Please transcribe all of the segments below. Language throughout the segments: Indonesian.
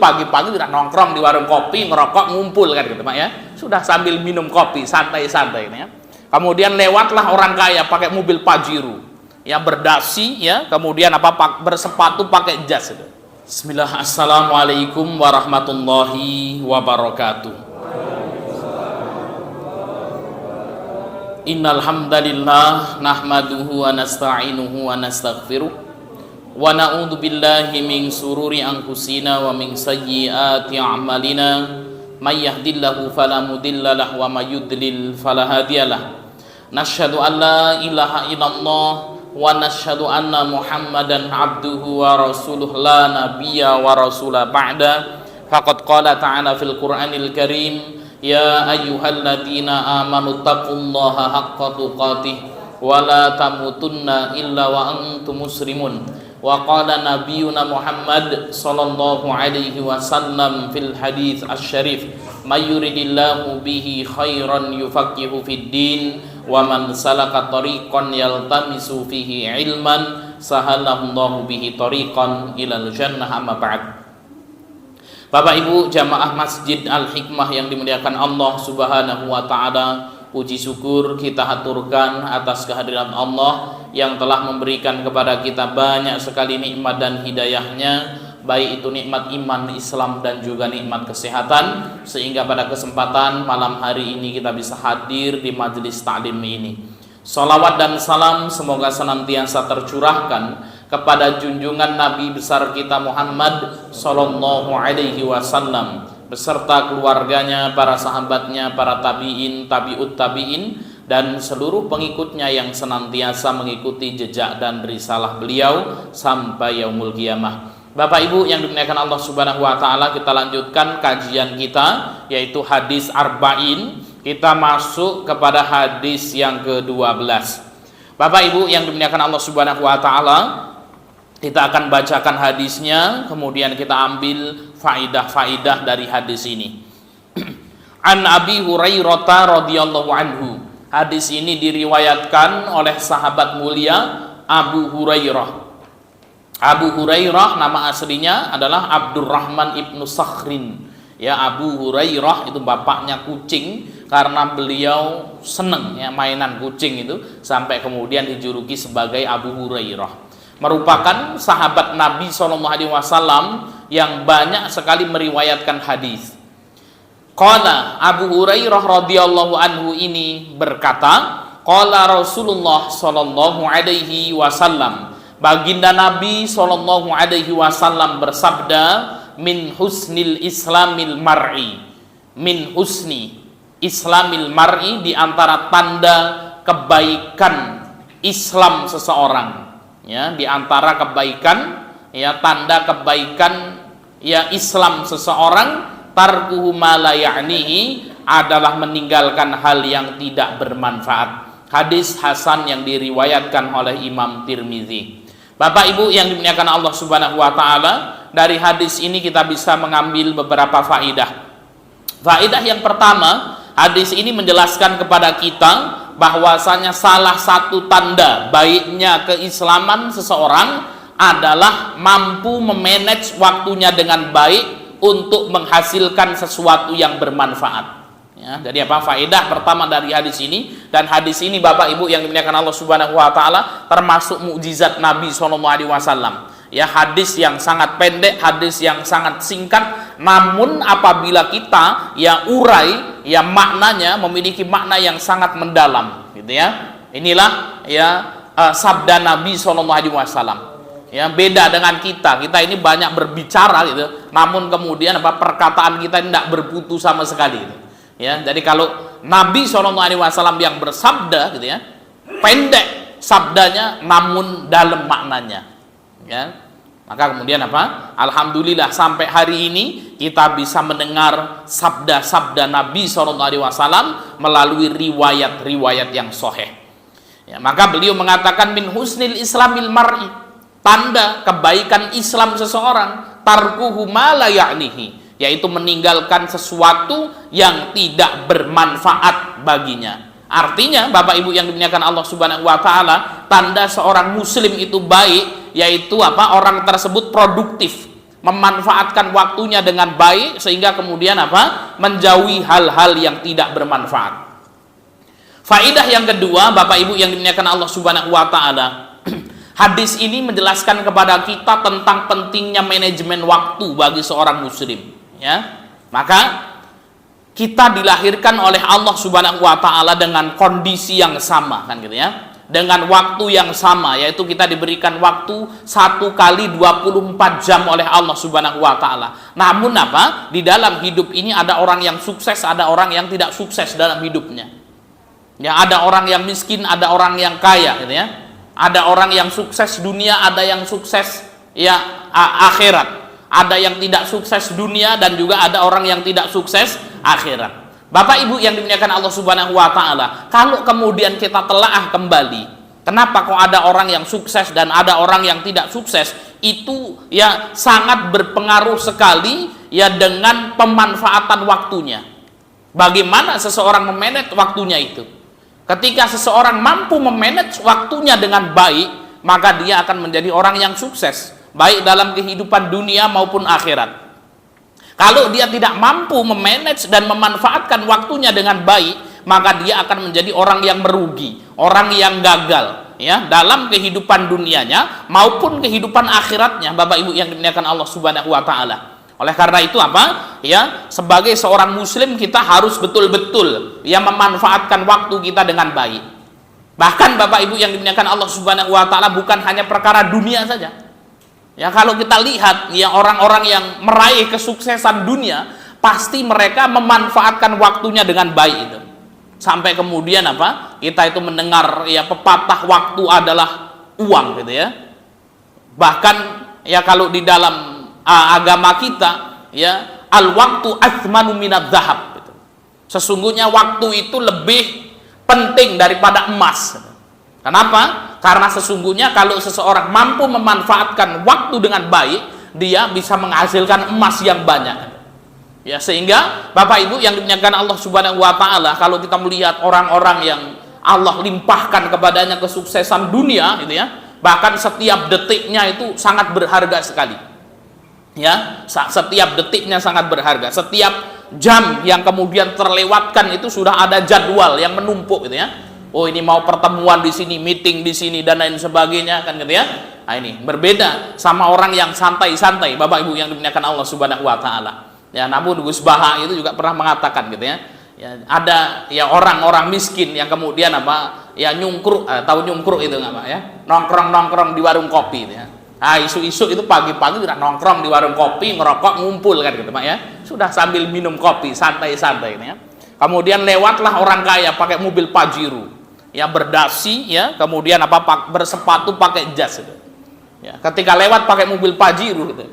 pagi-pagi tidak nongkrong di warung kopi, ngerokok, ngumpul kan gitu Pak ya. Sudah sambil minum kopi, santai-santai ya. Kemudian lewatlah orang kaya pakai mobil Pajero, ya berdasi ya, kemudian bersepatu pakai jas itu. Bismillah, assalamualaikum warahmatullahi wabarakatuh. Innal hamdalillah nahmaduhu wa nasta'inuhu wa nastaghfiruh wa na'udzu billahi min sururi anfusina wa min sayyiati a'malina may yahdihillahu fala mudilla lahu wa may yudlil fala hadiyalah. Nasyhadu an la ilaha illallah wa nasyhadu anna Muhammadan abduhu wa rasuluh la nabiyya wa rasula ba'da. Faqad qala ta'ala fil Qur'anil Karim, ya ayyuhalladzina amanu taqullaha haqqa tuqatih wa la tamutunna illa wa antum muslimun. Wa qala nabiyyuna Muhammad sallallahu alaihi wasallam fil hadits asy-syarif, may yuridillahu bihi khairan yufaqihu fid din wa man salaka tariqan yaltamisu fihi ilman sahalallahu bihi tariqan ilal jannah. Amma ba'd. Bapak Ibu jamaah Masjid Al-Hikmah yang dimuliakan Allah Subhanahu wa taala, puji syukur kita haturkan atas kehadiran Allah yang telah memberikan kepada kita banyak sekali nikmat dan hidayahnya, baik itu nikmat iman, Islam dan juga nikmat kesehatan, sehingga pada kesempatan malam hari ini kita bisa hadir di majelis taklim ini. Salawat dan salam semoga senantiasa tercurahkan kepada junjungan Nabi besar kita Muhammad sallallahu alaihi wasallam beserta keluarganya, para sahabatnya, para tabi'in, tabi'ut tabi'in dan seluruh pengikutnya yang senantiasa mengikuti jejak dan risalah beliau sampai yaumul qiyamah. Bapak Ibu yang dimuliakan Allah Subhanahu wa taala, kita lanjutkan kajian kita yaitu hadis arba'in. Kita masuk kepada hadis yang ke-12. Bapak Ibu yang dimuliakan Allah Subhanahu wa taala, kita akan bacakan hadisnya, kemudian kita ambil faidah-faidah dari hadis ini. An Abi Hurairah radhiyallahu anhu. Hadis ini diriwayatkan oleh sahabat mulia Abu Hurairah. Abu Hurairah nama aslinya adalah Abdurrahman ibnu Sakhrin. Ya, Abu Hurairah itu bapaknya kucing karena beliau seneng ya mainan kucing itu sampai kemudian dijuluki sebagai Abu Hurairah. Merupakan sahabat Nabi SAW yang banyak sekali meriwayatkan hadis. Qala Abu Hurairah radhiyallahu anhu ini berkata, qala Rasulullah sallallahu alaihi wasallam, baginda Nabi sallallahu alaihi wasallam bersabda, min husnil islamil mar'i, min husni islamil mar'i, di antara tanda kebaikan Islam seseorang. Ya, di antara kebaikan ya, tanda kebaikan ya Islam seseorang, tarkuhu ma la ya'nihi, adalah meninggalkan hal yang tidak bermanfaat. Hadis hasan yang diriwayatkan oleh Imam Tirmizi. Bapak Ibu yang dimuliakan Allah Subhanahu wa taala, dari hadis ini kita bisa mengambil beberapa faidah. Faidah yang pertama, hadis ini menjelaskan kepada kita bahwasanya salah satu tanda baiknya keislaman seseorang adalah mampu memanage waktunya dengan baik untuk menghasilkan sesuatu yang bermanfaat. Ya, jadi apa faedah pertama dari hadis ini? Dan hadis ini Bapak Ibu yang dimuliakan Allah Subhanahu wa taala termasuk mukjizat Nabi SAW. Ya, hadis yang sangat pendek, hadis yang sangat singkat, namun apabila kita ya urai ya maknanya memiliki makna yang sangat mendalam, gitu ya. Inilah ya sabda Nabi SAW. Ya, beda dengan kita ini banyak berbicara gitu, namun kemudian perkataan kita ini tidak berputu sama sekali gitu. Ya, jadi kalau Nabi SAW yang bersabda gitu ya, pendek sabdanya namun dalam maknanya. Ya, maka kemudian alhamdulillah sampai hari ini kita bisa mendengar sabda-sabda Nabi SAW melalui riwayat-riwayat yang sahih. Ya, maka beliau mengatakan min husnil islamil mar'i, tanda kebaikan Islam seseorang, tarkuhu ma la ya'nihi, yaitu meninggalkan sesuatu yang tidak bermanfaat baginya. Artinya Bapak Ibu yang dimuliakan Allah Subhanahu wa taala, tanda seorang muslim itu baik yaitu orang tersebut produktif, memanfaatkan waktunya dengan baik sehingga kemudian apa? Menjauhi hal-hal yang tidak bermanfaat. Faidah yang kedua, Bapak Ibu yang dimuliakan Allah Subhanahu wa taala. Hadis ini menjelaskan kepada kita tentang pentingnya manajemen waktu bagi seorang muslim, ya. Maka kita dilahirkan oleh Allah Subhanahu wa taala dengan kondisi yang sama, kan gitu ya. Dengan waktu yang sama, yaitu kita diberikan waktu 1 kali 24 jam oleh Allah Subhanahu wa taala. Namun apa? Di dalam hidup ini ada orang yang sukses, ada orang yang tidak sukses dalam hidupnya. Ya, ada orang yang miskin, ada orang yang kaya, gitu ya. Ada orang yang sukses dunia, ada yang sukses ya akhirat. Ada yang tidak sukses dunia dan juga ada orang yang tidak sukses akhirat. Bapak Ibu yang dimuliakan Allah Subhanahu wa taala, kalau kemudian kita telaah kembali, kenapa kok ada orang yang sukses dan ada orang yang tidak sukses? Itu ya sangat berpengaruh sekali ya dengan pemanfaatan waktunya. Bagaimana seseorang memanage waktunya itu? Ketika seseorang mampu memanage waktunya dengan baik, maka dia akan menjadi orang yang sukses, baik dalam kehidupan dunia maupun akhirat. Kalau dia tidak mampu memanage dan memanfaatkan waktunya dengan baik, maka dia akan menjadi orang yang merugi, orang yang gagal ya dalam kehidupan dunianya maupun kehidupan akhiratnya, Bapak Ibu yang dimuliakan Allah Subhanahu wa taala. Oleh karena itu apa? Ya, sebagai seorang muslim kita harus betul-betul ya memanfaatkan waktu kita dengan baik. Bahkan Bapak Ibu yang dimuliakan Allah Subhanahu wa taala, bukan hanya perkara dunia saja. Ya, kalau kita lihat ya orang-orang yang meraih kesuksesan dunia, pasti mereka memanfaatkan waktunya dengan baik itu. Sampai kemudian apa? Kita itu mendengar ya pepatah waktu adalah uang gitu ya. Bahkan ya kalau di dalam agama kita ya al-waktu athmanu minadz zahab gitu. Sesungguhnya waktu itu lebih penting daripada emas. Kenapa? Karena sesungguhnya kalau seseorang mampu memanfaatkan waktu dengan baik, dia bisa menghasilkan emas yang banyak. Ya, sehingga Bapak Ibu yang dimuliakan Allah Subhanahu wa taala, kalau kita melihat orang-orang yang Allah limpahkan kepadanya kesuksesan dunia gitu ya, bahkan setiap detiknya itu sangat berharga sekali. Ya, setiap detiknya sangat berharga. Setiap jam yang kemudian terlewatkan itu sudah ada jadwal yang menumpuk gitu ya. Oh, ini mau pertemuan di sini, meeting di sini dan lain sebagainya, kan gitu ya. Nah, ini berbeda sama orang yang santai-santai, Bapak Ibu yang dimuliakan Allah Subhanahu wa taala. Ya, namun Gus Baha itu juga pernah mengatakan gitu ya. Ya, ada ya orang-orang miskin yang kemudian apa? Ya nyungkruk, tahu nyungkruk itu enggak, Pak ya? Nongkrong-nongkrong di warung kopi gitu ya. Ah, isu-isu itu pagi-pagi udah nongkrong di warung kopi, ngerokok, ngumpul kan gitu, Pak ya. Sudah sambil minum kopi, santai-santai ini ya. Kemudian lewatlah orang kaya pakai mobil Pajero. Ya berdasi ya, kemudian apa bersepatu pakai jas gitu. Ya, ketika lewat pakai mobil Pajero gitu.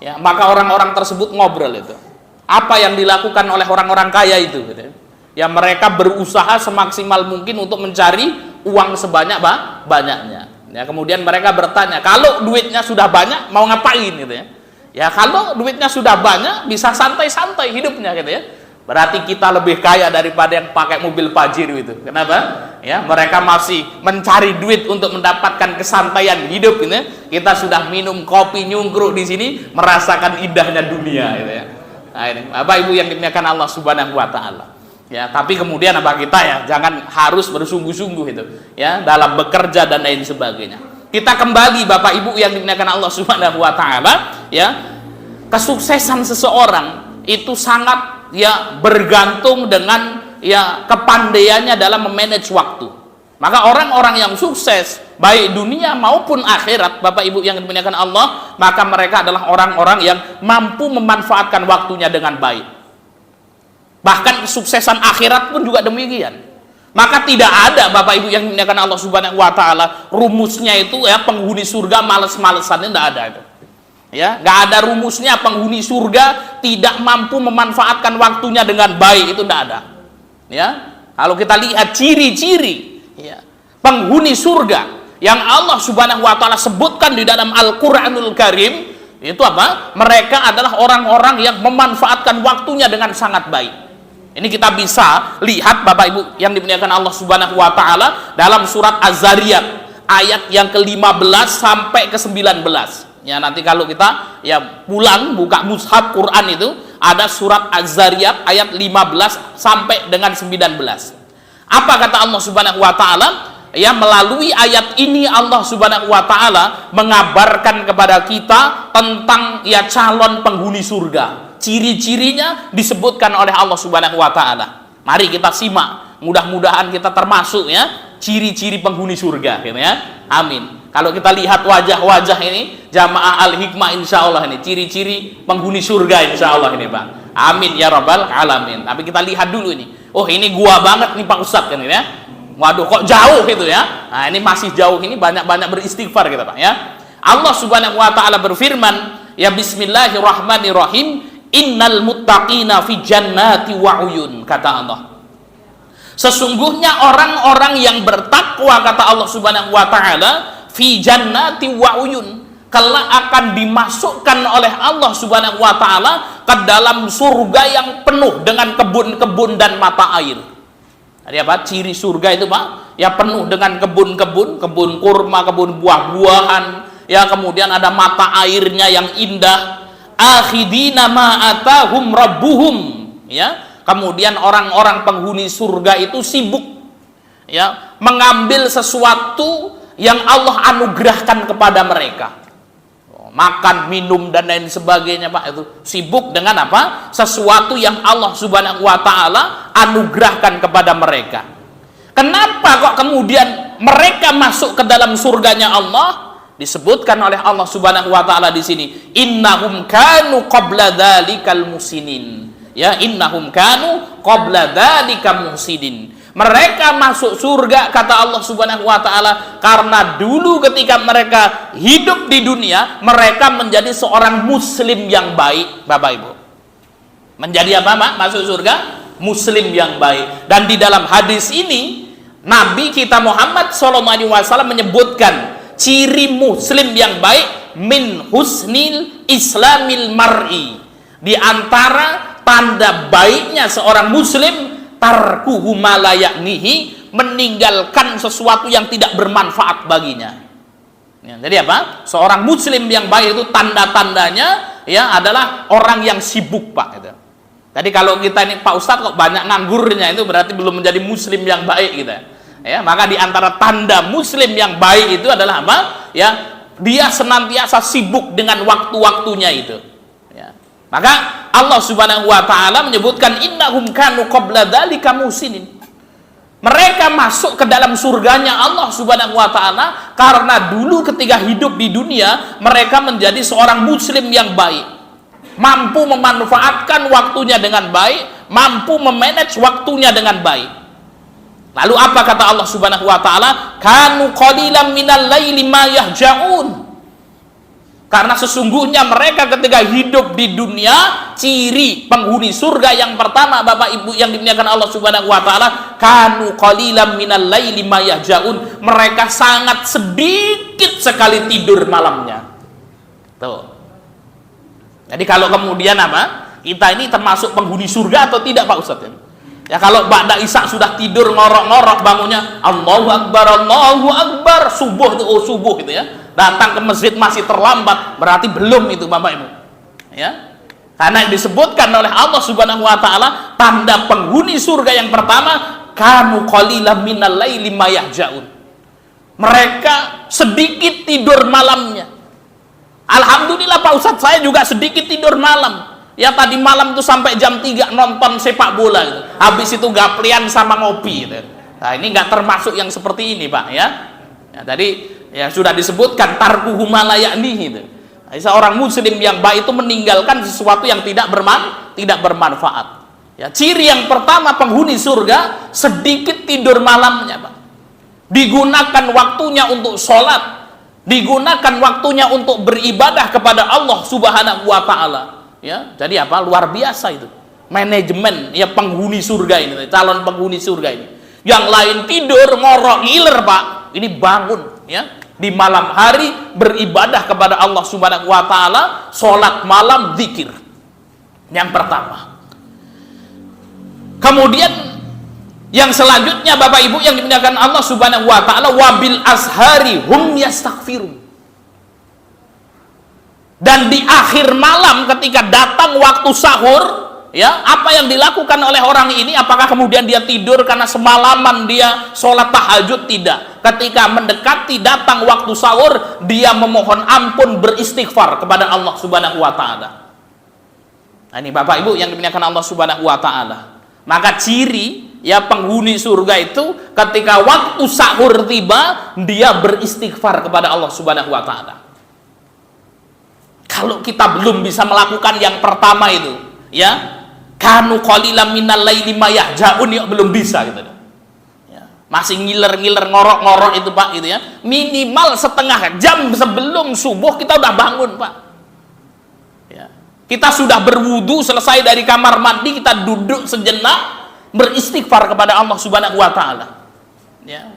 Ya, maka orang-orang tersebut ngobrol itu. Apa yang dilakukan oleh orang-orang kaya itu gitu. Ya, mereka berusaha semaksimal mungkin untuk mencari uang sebanyak banyaknya. Ya, kemudian mereka bertanya, kalau duitnya sudah banyak mau ngapain gitu ya. Ya, kalau duitnya sudah banyak bisa santai-santai hidupnya gitu ya. Berarti kita lebih kaya daripada yang pakai mobil Pajero itu. Kenapa? Ya, mereka masih mencari duit untuk mendapatkan kesantaian hidup gitu ya. Kita sudah minum kopi nyungkruk di sini, merasakan indahnya dunia gitu ya. Nah, ini Bapak Ibu yang dimuliakan Allah Subhanahu wa taala. Ya, tapi kemudian apa kita ya jangan harus bersungguh-sungguh itu ya dalam bekerja dan lain sebagainya. Kita kembali Bapak Ibu yang dimuliakan Allah Subhanahu wa taala, ya. Kesuksesan seseorang itu sangat ya bergantung dengan ya kepandaiannya dalam memanage waktu. Maka orang-orang yang sukses baik dunia maupun akhirat, Bapak Ibu yang dimuliakan Allah, maka mereka adalah orang-orang yang mampu memanfaatkan waktunya dengan baik. Bahkan kesuksesan akhirat pun juga demikian. Maka tidak ada Bapak Ibu yang dimuliakan Allah Subhanahu wa taala rumusnya itu ya penghuni surga males-malesan, tidak ada itu. Ya, nggak ada rumusnya penghuni surga tidak mampu memanfaatkan waktunya dengan baik, itu tidak ada. Ya, kalau kita lihat ciri-ciri ya, penghuni surga yang Allah Subhanahu wa taala sebutkan di dalam Al-Qur'anul Karim, itu apa? Mereka adalah orang-orang yang memanfaatkan waktunya dengan sangat baik. Ini kita bisa lihat Bapak Ibu yang dimuliakan Allah Subhanahu wa taala dalam surat Az-Zariyat ayat yang ke-15 sampai ke-19. Ya, nanti kalau kita ya pulang buka mushaf Quran itu ada surat Az-Zariyat ayat 15 sampai dengan 19. Apa kata Allah Subhanahu wa taala? Ya, melalui ayat ini Allah Subhanahu wa taala mengabarkan kepada kita tentang ya calon penghuni surga. Ciri-cirinya disebutkan oleh Allah Subhanahu wa taala. Mari kita simak. Mudah-mudahan kita termasuk ya ciri-ciri penghuni surga gitu ya. Amin. Kalau kita lihat wajah-wajah ini jamaah Al-Hikmah, insya Allah ini ciri-ciri penghuni surga, insya Allah ini Pak. Amin ya rabbal alamin. Tapi kita lihat dulu ini. Oh, ini gua banget nih Pak Ustadz kan ini ya. Waduh, kok jauh gitu ya. Nah, ini masih jauh, ini banyak-banyak beristighfar kita Pak ya. Allah Subhanahu wa taala berfirman, ya bismillahirrahmanirrahim, innal muttaqina fi jannati wa uyun, kata Allah. Sesungguhnya orang-orang yang bertakwa, kata Allah Subhanahu wa taala, fi jannati wa uyun, kelak akan dimasukkan oleh Allah Subhanahu wa taala ke dalam surga yang penuh dengan kebun-kebun dan mata air. Jadi apa? Ciri surga itu Pak, ya penuh dengan kebun-kebun, kebun kurma, kebun buah-buahan, ya kemudian ada mata airnya yang indah. Akhidina ma atahum rabbuhum, ya. Kemudian orang-orang penghuni surga itu sibuk ya mengambil sesuatu yang Allah anugerahkan kepada mereka. Makan, minum dan lain sebagainya Pak, itu sibuk dengan apa? Sesuatu yang Allah Subhanahu wa taala anugerahkan kepada mereka. Kenapa kok kemudian mereka masuk ke dalam surganya Allah? Disebutkan oleh Allah Subhanahu wa taala di sini, innahum kanu qabla dzalikal musinin. Ya, innahum kanu qabla dzalika muhsinin. Mereka masuk surga, kata Allah Subhanahu wa taala, karena dulu ketika mereka hidup di dunia, mereka menjadi seorang muslim yang baik, Bapak Ibu. Menjadi apa, Pak? Masuk surga? Muslim yang baik. Dan di dalam hadis ini, Nabi kita Muhammad SAW menyebutkan ciri muslim yang baik, min husnil islamil mar'i. Di antara tanda baiknya seorang muslim, tarkuhu ma la ya'nihi, meninggalkan sesuatu yang tidak bermanfaat baginya. Ya, jadi apa? Seorang muslim yang baik itu tanda-tandanya ya adalah orang yang sibuk Pak. Gitu. Jadi kalau kita ini Pak Ustadz kok banyak nganggurnya, itu berarti belum menjadi muslim yang baik gitu. Ya, maka di antara tanda muslim yang baik itu adalah apa? Ya, dia senantiasa sibuk dengan waktu-waktunya itu. Maka Allah Subhanahu wa taala menyebutkan innahum kanu qabla dzalika musinin. Mereka masuk ke dalam surganya Allah Subhanahu wa taala karena dulu ketika hidup di dunia mereka menjadi seorang muslim yang baik. Mampu memanfaatkan waktunya dengan baik, mampu memanage waktunya dengan baik. Lalu apa kata Allah Subhanahu wa taala? Kanu qalilan minal laili ma yahjaun. Karena sesungguhnya mereka ketika hidup di dunia, ciri penghuni surga yang pertama Bapak Ibu yang dimuliakan Allah Subhanahu wa taala, kanu qalilan minal laili ma yahjaun. Mereka sangat sedikit sekali tidur malamnya. Tuh. Jadi kalau kemudian apa? Kita ini termasuk penghuni surga atau tidak Pak Ustadz? Ya kalau ba'da isya sudah tidur ngorok-ngorok, bangunnya Allahu Akbar, subuh itu, oh subuh gitu ya. Datang ke masjid masih terlambat, berarti belum itu Bapak Ibu. Ya. Karena disebutkan oleh Allah Subhanahu wa taala tanda penghuni surga yang pertama, kanu qalilan minal laili ma yahjaun. Mereka sedikit tidur malamnya. Alhamdulillah Pak Ustadz, saya juga sedikit tidur malam. Ya tadi malam itu sampai jam 3 nonton sepak bola gitu. Habis itu gaplian sama ngopi gitu. Nah, ini nggak termasuk yang seperti ini Pak ya. Ya tadi ya sudah disebutkan tarkuhu ma la ya'nihi itu. Seorang muslim yang baik itu meninggalkan sesuatu yang tidak bermanfaat. Ya, ciri yang pertama penghuni surga sedikit tidur malamnya, Pak. Digunakan waktunya untuk sholat, digunakan waktunya untuk beribadah kepada Allah Subhanahu wa taala. Ya, jadi apa? Luar biasa itu. Manajemen ya penghuni surga ini, calon penghuni surga ini. Yang lain tidur ngorok ngiler, Pak. Ini bangun ya. Di malam hari beribadah kepada Allah Subhanahu wa taala, salat malam, zikir. Yang pertama. Kemudian yang selanjutnya Bapak Ibu yang dimuliakan Allah Subhanahu wa taala, wabil ashari hum yastaghfirun. Dan di akhir malam ketika datang waktu sahur, ya, apa yang dilakukan oleh orang ini? Apakah kemudian dia tidur karena semalaman dia sholat tahajud? Tidak. Ketika mendekati datang waktu sahur, dia memohon ampun, beristighfar kepada Allah Subhanahu wa Ta'ala. Nah, ini Bapak Ibu yang dimuliakan Allah Subhanahu wa Ta'ala. Maka ciri ya penghuni surga itu ketika waktu sahur tiba, dia beristighfar kepada Allah Subhanahu wa Ta'ala. Kalau kita belum bisa melakukan yang pertama itu, ya, kanu qalilan minal laili ma yahjaun, ya, belum bisa gitu. Ya, masih ngiler-ngiler, ngorok-ngorok itu Pak gitu ya. Minimal setengah jam sebelum subuh kita udah bangun Pak. Ya. Kita sudah berwudu, selesai dari kamar mandi, kita duduk sejenak beristighfar kepada Allah Subhanahu wa Ta'ala. Ya.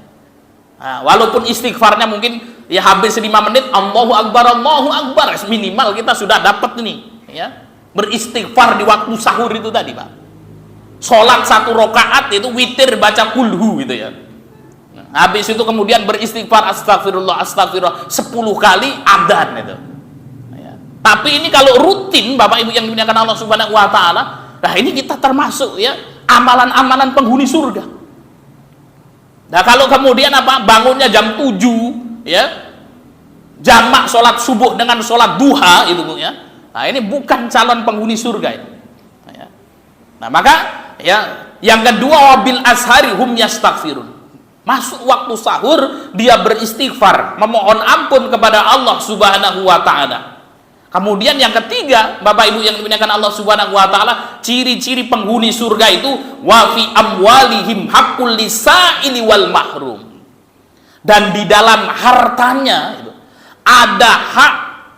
Nah, walaupun istighfarnya mungkin ya habis 5 menit, Allahu Akbar, minimal kita sudah dapat ini, ya, beristighfar di waktu sahur itu tadi Pak. Sholat 1 rakaat itu witir baca kulhu gitu ya. Nah, habis itu kemudian beristighfar astagfirullah 10 kali adzan itu. Ya. Tapi ini kalau rutin Bapak Ibu yang dimuliakan Allah Subhanahu wa Ta'ala, nah ini kita termasuk ya amalan-amalan penghuni surga. Nah kalau kemudian apa, bangunnya jam 7 ya, jamak sholat subuh dengan sholat duha itu ya, nah ini bukan calon penghuni surga ini. Nah maka ya yang kedua, wabil ashari hum yastaghfirun, masuk waktu sahur dia beristighfar, memohon ampun kepada Allah Subhanahu wa Ta'ala. Kemudian yang ketiga Bapak Ibu yang dimuliakan Allah Subhanahu wa Ta'ala, ciri-ciri penghuni surga itu wa fi amwalihim haqqul lisaili wal mahrum, dan di dalam hartanya itu ada hak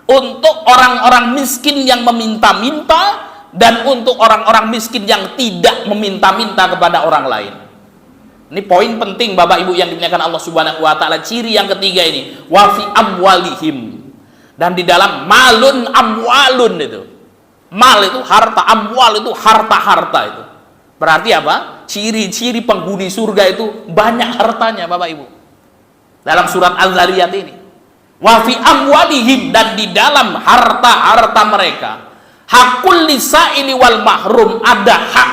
untuk orang-orang miskin yang meminta-minta dan untuk orang-orang miskin yang tidak meminta-minta kepada orang lain. Ini poin penting Bapak Ibu yang dimuliakan Allah Subhanahu wa Ta'ala. Ciri yang ketiga ini wa fi amwalihim, dan di dalam malun amwalun itu, mal itu harta, amwal itu harta-harta itu. Berarti apa? Ciri-ciri penghuni surga itu banyak hartanya Bapak Ibu. Dalam surat Al-Zariyat ini, wa fi amwalihim, dan di dalam harta-harta mereka hakul lisaili wal mahrum, ada hak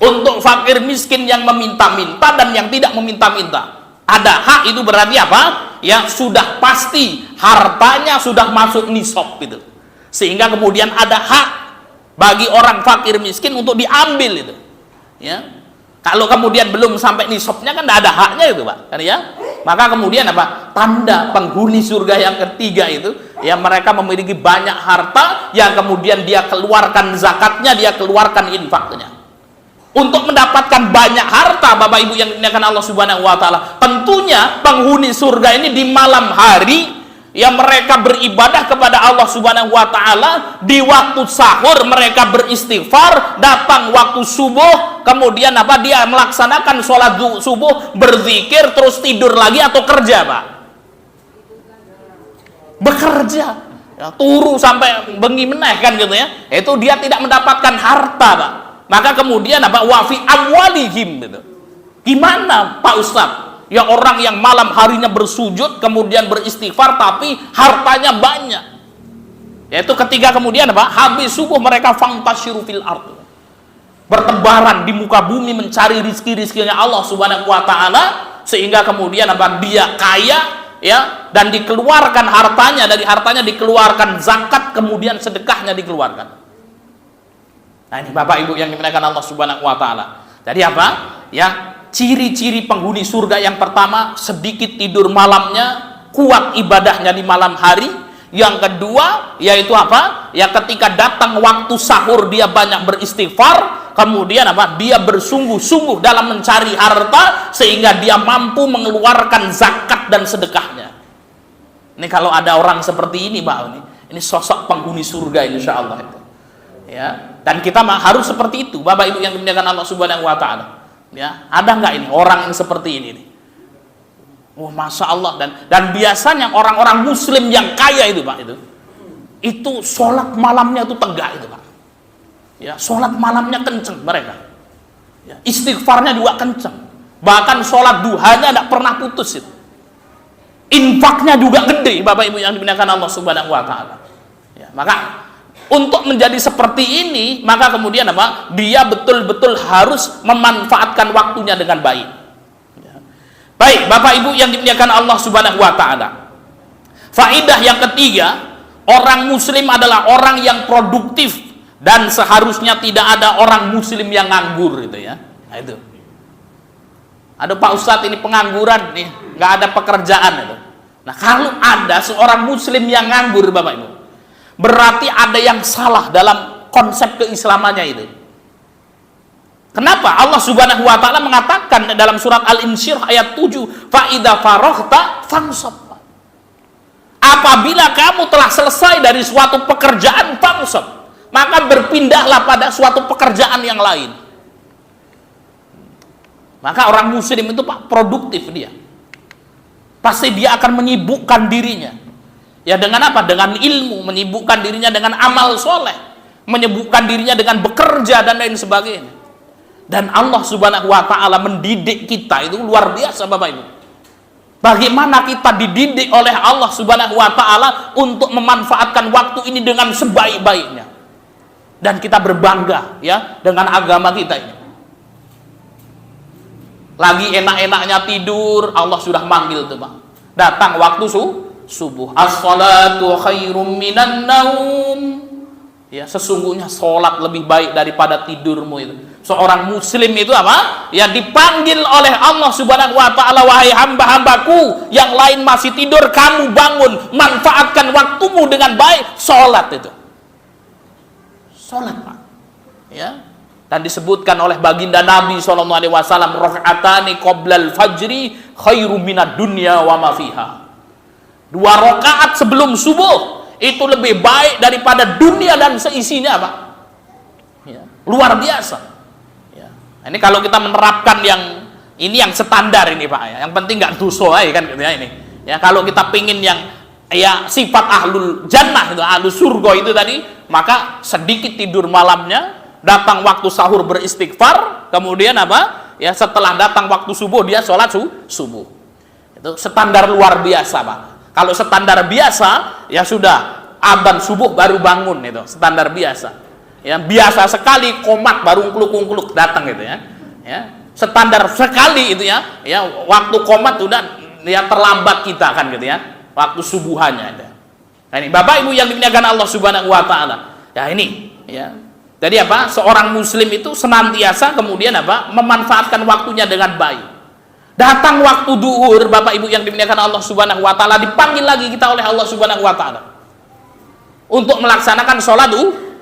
untuk fakir miskin yang meminta-minta dan yang tidak meminta-minta. Ada hak itu berarti apa? Ya sudah pasti hartanya sudah masuk nisab gitu, sehingga kemudian ada hak bagi orang fakir miskin untuk diambil itu. Ya, kalau kemudian belum sampai nisabnya kan tidak ada haknya itu Pak, kan ya. Maka kemudian apa? Tanda penghuni surga yang ketiga itu, ya mereka memiliki banyak harta yang kemudian dia keluarkan zakatnya, dia keluarkan infaknya. Untuk mendapatkan banyak harta Bapak Ibu yang dimuliakan Allah Subhanahu wa Ta'ala, tentunya penghuni surga ini di malam hari ya mereka beribadah kepada Allah Subhanahu wa Ta'ala, di waktu sahur mereka beristighfar, datang waktu subuh kemudian apa, dia melaksanakan sholat subuh, berzikir, terus tidur lagi atau kerja Pak? Bekerja ya, turu sampai bengi meneh kan gitu ya, itu dia tidak mendapatkan harta Pak. Maka kemudian apa, wafi amwalihim gitu. Gimana Pak Ustadz? Ya orang yang malam harinya bersujud kemudian beristighfar tapi hartanya banyak. Yaitu ketika kemudian apa? Habis subuh mereka fantasyiru fil ardh, bertebaran di muka bumi mencari rizki-rizkinya Allah Subhanahu wa Ta'ala, sehingga kemudian apa? Dia kaya ya, dan dikeluarkan hartanya, dari hartanya dikeluarkan zakat, kemudian sedekahnya dikeluarkan. Nah ini Bapak Ibu yang dimuliakan Allah Subhanahu wa Ta'ala. Jadi apa? Ya, ciri-ciri penghuni surga yang pertama, sedikit tidur malamnya, kuat ibadahnya di malam hari. Yang kedua, yaitu apa? Ya ketika datang waktu sahur dia banyak beristighfar. Kemudian apa? Dia bersungguh-sungguh dalam mencari harta sehingga dia mampu mengeluarkan zakat dan sedekahnya. Ini kalau ada orang seperti ini Pak, ini sosok penghuni surga insya Allah itu. Ya, dan kita harus seperti itu Bapak Ibu yang dimuliakan Allah Subhanahu wa Ta'ala. Ya, ada nggak ini orang yang seperti ini nih? Oh, Masya Allah. Dan biasanya orang-orang muslim yang kaya itu Pak, itu sholat malamnya itu tegak itu Pak. Ya, sholat malamnya kenceng mereka. Ya, istighfarnya juga kenceng. Bahkan sholat duhanya tidak pernah putus itu. Infaknya juga gede Bapak Ibu yang dimuliakan Allah Subhanahu wa Ta'ala. Maka untuk menjadi seperti ini, maka kemudian apa? Dia betul-betul harus memanfaatkan waktunya dengan baik. Baik, Bapak Ibu yang dimuliakan Allah Subhanahu wa taala. Faedah yang ketiga, orang muslim adalah orang yang produktif dan seharusnya tidak ada orang muslim yang nganggur gitu ya. Nah, itu. Ada Pak Ustadz ini pengangguran nih, nggak ada pekerjaan itu. Nah, kalau ada seorang muslim yang nganggur Bapak Ibu, berarti ada yang salah dalam konsep keislamannya itu. Kenapa? Allah Subhanahu wa taala mengatakan dalam surat Al-Insyirah ayat 7, fa idza faraghta fansab. Apabila kamu telah selesai dari suatu pekerjaan fansab, maka berpindahlah pada suatu pekerjaan yang lain. Maka orang muslim itu Pak produktif dia. Pasti dia akan menyibukkan dirinya. Ya dengan apa? Dengan ilmu, menyibukkan dirinya dengan amal soleh, menyibukkan dirinya dengan bekerja dan lain sebagainya. Dan Allah Subhanahu wa taala mendidik kita itu luar biasa Bapak Ibu. Bagaimana kita dididik oleh Allah Subhanahu wa taala untuk memanfaatkan waktu ini dengan sebaik-baiknya. Dan kita berbangga ya dengan agama kita ini. Lagi enak-enaknya tidur, Allah sudah manggil tuh Pak. Datang waktu subuh. As-salatu khairum minan naum. Ya, sesungguhnya sholat lebih baik daripada tidurmu itu. Seorang muslim itu apa? Ya dipanggil oleh Allah Subhanahu wa taala, wahai hamba-hambaku yang lain masih tidur, kamu bangun, manfaatkan waktumu dengan baik, sholat itu. Sholat Pak. Ya. Dan disebutkan oleh baginda Nabi SAW, rakaatani qoblal fajri khairum minad dunya wa ma fiha. 2 rakaat sebelum subuh itu lebih baik daripada dunia dan seisinya Pak. Ya, luar biasa. Ya. Ini kalau kita menerapkan yang ini yang standar ini Pak ya. Yang penting nggak dosa aja kan gitu ya ini. Ya kalau kita pingin yang ya sifat ahlul jannah itu, ahlul surga itu tadi, maka sedikit tidur malamnya, datang waktu sahur beristighfar, kemudian apa? Ya setelah datang waktu subuh dia sholat subuh. Itu standar luar biasa Pak. Kalau standar biasa ya sudah adzan subuh baru bangun itu standar biasa. Ya biasa sekali komat baru ungkluk-ungkluk datang gitu ya. Ya standar sekali itu ya. Ya waktu komat sudah ya terlambat kita kan gitu ya. Waktu subuhannya ada. Nah, ini Bapak Ibu yang dimuliakan Allah Subhanahu wa taala. Ya ini ya. Jadi apa? Seorang muslim itu senantiasa kemudian apa? Memanfaatkan waktunya dengan baik. Datang waktu duhur, Bapak Ibu yang dimuliakan Allah Subhanahu wa taala, dipanggil lagi kita oleh Allah Subhanahu wa taala untuk melaksanakan sholat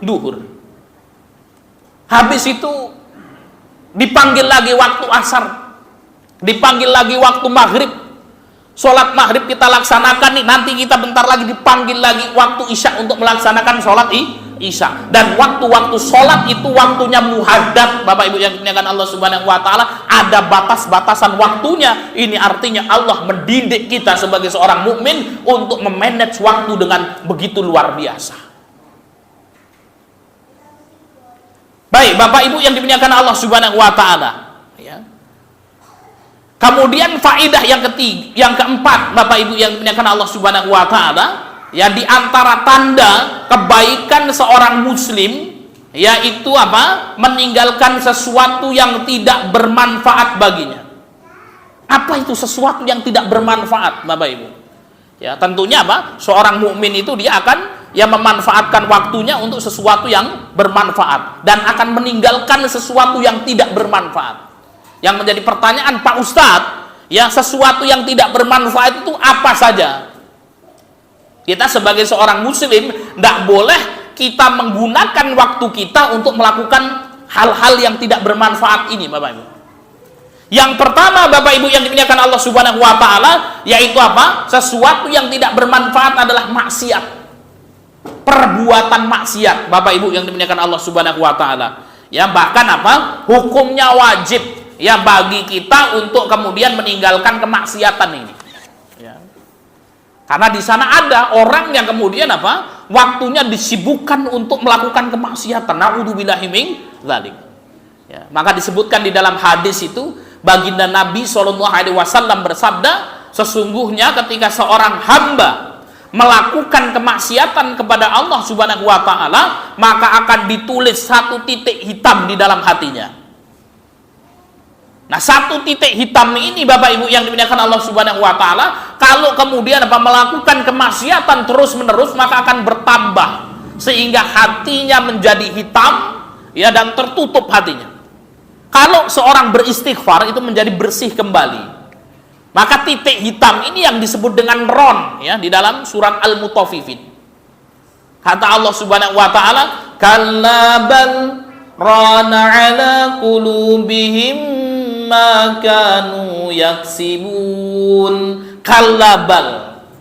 duhur. Habis itu dipanggil lagi waktu asar, dipanggil lagi waktu maghrib. Sholat maghrib kita laksanakan nih, nanti kita bentar lagi dipanggil lagi waktu isya untuk melaksanakan sholat isya. Dan waktu-waktu sholat itu waktunya muhaddad, Bapak Ibu yang dimuliakan Allah Subhanahu wa taala, ada batas-batasan waktunya. Ini artinya Allah mendidik kita sebagai seorang mukmin untuk memanage waktu dengan begitu luar biasa. Baik, Bapak Ibu yang dimuliakan Allah Subhanahu wa taala, ya. Kemudian faedah yang ketiga, yang keempat, Bapak Ibu yang dimuliakan Allah Subhanahu wa taala, ya di antara tanda kebaikan seorang muslim yaitu apa? Meninggalkan sesuatu yang tidak bermanfaat baginya. Apa itu sesuatu yang tidak bermanfaat, Bapak Ibu? Ya, tentunya apa? Seorang mukmin itu dia akan ya memanfaatkan waktunya untuk sesuatu yang bermanfaat dan akan meninggalkan sesuatu yang tidak bermanfaat. Yang menjadi pertanyaan, Pak Ustadz, ya sesuatu yang tidak bermanfaat itu apa saja? Kita sebagai seorang muslim tidak boleh kita menggunakan waktu kita untuk melakukan hal-hal yang tidak bermanfaat ini, Bapak Ibu. Yang pertama, Bapak Ibu yang dimuliakan Allah Subhanahu wa taala, yaitu apa? Sesuatu yang tidak bermanfaat adalah maksiat. Perbuatan maksiat, Bapak Ibu yang dimuliakan Allah Subhanahu wa taala. Ya bahkan apa? Hukumnya wajib ya bagi kita untuk kemudian meninggalkan kemaksiatan ini. Ya. Karena di sana ada orang yang kemudian apa? Waktunya disibukkan untuk melakukan kemaksiatan. Na'udzubillahi min dzalik. Ya, maka disebutkan di dalam hadis itu, baginda Nabi SAW bersabda, sesungguhnya ketika seorang hamba melakukan kemaksiatan kepada Allah Subhanahu wa taala, maka akan ditulis 1 titik hitam di dalam hatinya. Nah, 1 titik hitam ini Bapak Ibu yang dimuliakan Allah Subhanahu wa taala, kalau kemudian melakukan kemaksiatan terus-menerus, maka akan bertambah sehingga hatinya menjadi hitam, ya, dan tertutup hatinya. Kalau seorang beristighfar itu menjadi bersih kembali. Maka titik hitam ini yang disebut dengan ron, ya, di dalam surat Al-Mutaffifin. Kata Allah Subhanahu wa taala, "Kalla bal rana 'ala qulubihim ma kanu yaksibun." Kalla bal,